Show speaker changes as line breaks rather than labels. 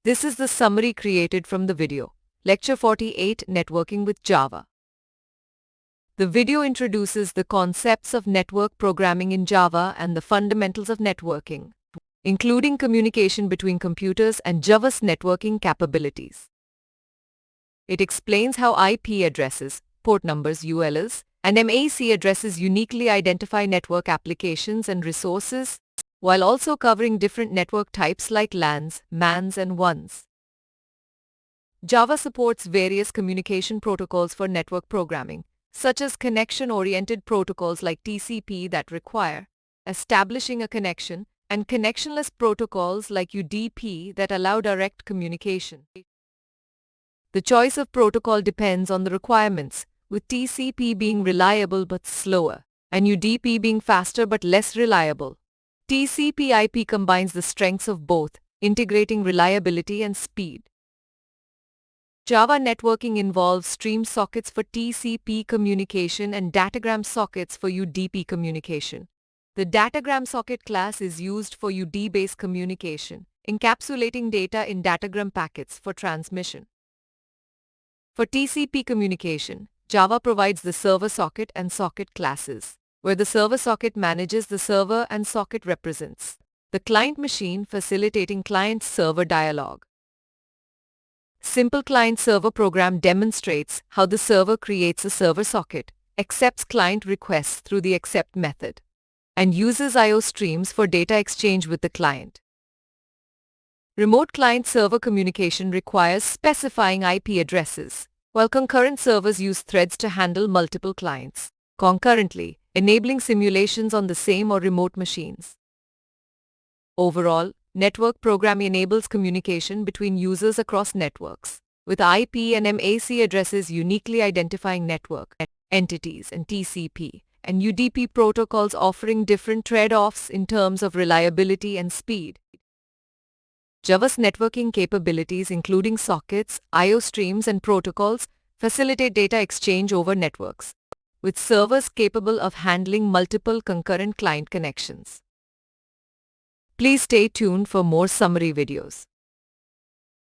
This is the summary created from the video. Lecture 48, Networking with Java. The video introduces the concepts of network programming in Java and the fundamentals of networking, including communication between computers and Java's networking capabilities. It explains how IP addresses, port numbers (ULs), and MAC addresses uniquely identify network applications and resources, while also covering different network types like LANs, MANs, and WANs. Java supports various communication protocols for network programming, such as connection-oriented protocols like TCP that require establishing a connection, and connectionless protocols like UDP that allow direct communication. The choice of protocol depends on the requirements, with TCP being reliable but slower, and UDP being faster but less reliable. TCP/IP combines the strengths of both, integrating reliability and speed. Java networking involves stream sockets for TCP communication and datagram sockets for UDP communication. The datagram socket class is used for UDP-based communication, encapsulating data in datagram packets for transmission. For TCP communication, Java provides the server socket and socket classes, where the server socket manages the server and socket represents the client machine, facilitating client-server dialogue. Simple client-server program demonstrates how the server creates a server socket, accepts client requests through the accept method, and uses I/O streams for data exchange with the client. Remote client-server communication requires specifying IP addresses, while concurrent servers use threads to handle multiple clients concurrently, enabling simulations on the same or remote machines. Overall, network programming enables communication between users across networks, with IP and MAC addresses uniquely identifying network entities and TCP and UDP protocols offering different trade-offs in terms of reliability and speed. Java's networking capabilities, including sockets, I/O streams, and protocols, facilitate data exchange over networks, with servers capable of handling multiple concurrent client connections. Please stay tuned for more summary videos.